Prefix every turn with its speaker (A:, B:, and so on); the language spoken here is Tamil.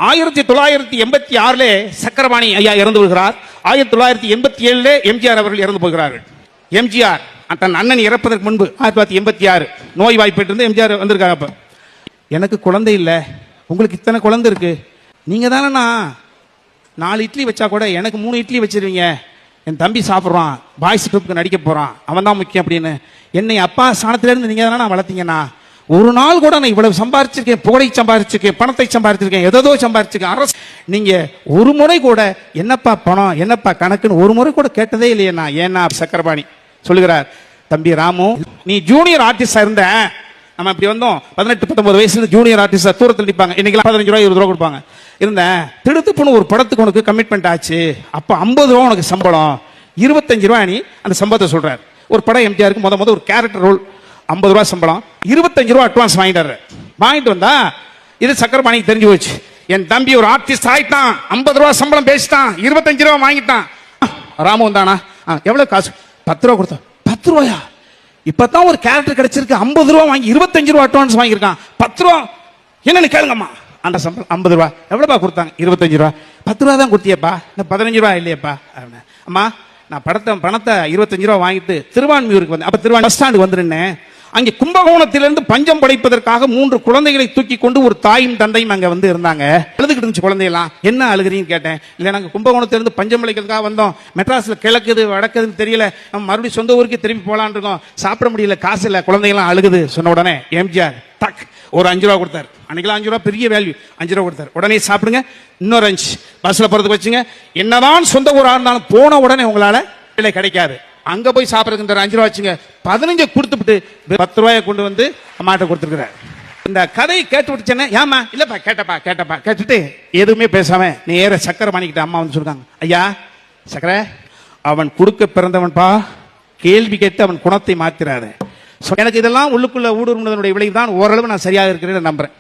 A: 1986 சக்கரபாணி ஐயா இறந்து விடுகிறார். 1987 எம்ஜிஆர் அவர்கள் இறந்து போகிறார்கள். எம்ஜிஆர் தன் அண்ணன் இறப்பதற்கு முன்பு 1986 நோய் வாய்ப்பட்டு எம்ஜிஆர் வந்திருக்காங்க. அப்ப எனக்கு குழந்தை இல்லை, உங்களுக்கு இத்தனை குழந்தை இருக்கு, நீங்க தானே 4 இட்லி வச்சா கூட எனக்கு 3 இட்லி வச்சிருவீங்க, என் தம்பி சாப்பிட்றான், பாய்ஸ் ட்ரிப்புக்கு நடிக்க போறான், அவன் தான் முக்கியம் அப்படின்னு என்னை அப்பா ஸ்தானத்திலிருந்து நீங்க தானே வளர்த்தீங்கன்னா, ஒரு நாள் கூட நான் இவ்வளவு சம்பாரிச்சிருக்கேன், புகழை சம்பாரிச்சிருக்கேன், பணத்தை சம்பாரிச்சிருக்கேன், ஏதோ சம்பாரிச்சிருக்கேன், அரசு நீங்க ஒரு முறை கூட என்னப்பா பணம் என்னப்பா கணக்குன்னு ஒரு முறை கூட கேட்டதே இல்லையா? ஏன்னா சக்கரபாணி சொல்லுகிறார், தம்பி ராமு, நீ ஜூனியர் ஆர்டிஸ்டா இருந்த, நம்ம இப்படி வந்தோம் 18-19 வயசுல ஜூனியர் ஆர்டிஸ்டா தூரத்தில் நிற்பாங்க, இன்னைக்கு 15 ரூபாய் 20 ரூபா கொடுப்பாங்க. இருந்தேன் திடுத்துப்புன்னு ஒரு படத்துக்கு உனக்கு கமிட்மெண்ட் ஆச்சு, அப்ப 50 ரூபா உனக்கு சம்பளம், 25 ரூபாய் நீ அந்த சம்பளத்தை சொல்றாரு. ஒரு படம் எம்ஜிஆருக்கு முத ஒரு கேரக்டர் ரோல், 50 ரூபாய் சம்பளம், 25 ரூபாய் அட்வான்ஸ் வாங்கிட்டு வந்தா இது சக்கரபாணிக்கு தெரிஞ்சு போச்சு. என் தம்பி ஒரு ஆர்டிஸ்ட் ஆயிட்டான், 50 ரூபாய் சம்பளம் பேசிட்டான், 25 ரூபாய் வாங்கிட்டான். ராமு வந்தானா, எவ்வளவு காசு? 10 ரூபா கொடுத்தான். 10 ரூபாயா? இப்பதான் ஒரு கேரக்டர் கிடைச்சிருக்கு, 50 ரூபா வாங்கி 25 ரூபா அட்வான்ஸ் வாங்கியிருக்கான், 10 ரூபா என்னன்னு கேளுங்கம்மா. அந்த சம்பளம் 50 ரூபா. எவ்வளவுப்பா கொடுத்தாங்க? 25 ரூபா. 10 ரூபா தான் கொடுத்தியப்பா, 15 ரூபா இல்லையப்பா. அம்மா நான் பணத்தை 25 ரூபா வாங்கிட்டு திருவான்மியூருக்கு வந்தேன். அப்ப திருவான்மியூர் பஸ் ஸ்டாண்டுக்கு வந்துருந்தேன். அங்கே கும்பகோணத்திலிருந்து பஞ்சம் படைப்பதற்காக 3 குழந்தைகளை தூக்கி கொண்டு ஒரு தாயும் தந்தையும் அங்க வந்து இருந்தாங்க. அழுதுகிட்டு இருந்துச்சு குழந்தையெல்லாம். என்ன அழுகிறீன்னு கேட்டேன். இல்ல நாங்க கும்பகோணத்திலிருந்து பஞ்சம் படைக்கிறதுக்காக வந்தோம், மெட்ராஸ்ல கிழக்குது வடக்குதுன்னு தெரியல, நம்ம மறுபடியும் சொந்த ஊருக்கு திரும்பி போலான் இருக்கோம், சாப்பிட முடியல, காசு இல்ல, குழந்தைகள்லாம் அழுகுது. சொன்ன உடனே எம்ஜிஆர் டக் ஒரு 5 ரூபா கொடுத்தாரு. அன்னைக்கெல்லாம் 5 ரூபா பெரிய வேல்யூ. 5 ரூபா கொடுத்தாரு. உடனே சாப்பிடுங்க, இன்னொரு 5 பஸ்ல போறதுக்கு வச்சுங்க. என்னதான் சொந்த ஊரா இருந்தாலும் போன உடனே உங்களால விலை கிடைக்காது, அங்க போய் சாப்பிடுறதுக்கு 5 ரூபா வச்சுங்க. 15 கொடுத்துட்டு 10 ரூபாயை கொண்டு வந்து அம்மாட்ட கொடுத்துருக்கிறார். இந்த கதையை கேட்டு விட்டுச்சேன்னு, ஏமா இல்லப்பா கேட்டப்பா கேட்டுட்டு எதுவுமே பேசாம நேர சக்கரபாணிக்கிட்ட அம்மா வந்து சொல்றாங்க, ஐயா சக்கர, அவன் கொடுக்க பிறந்தவன்பா, கேள்வி கேட்டு அவன் குணத்தை மாத்திராரு. எனக்கு இதெல்லாம் உள்ளுக்குள்ள ஊடுருவதனுடைய விளைவு தான் ஓரளவு நான் சரியாக இருக்கிறேன்னு நம்புறேன்.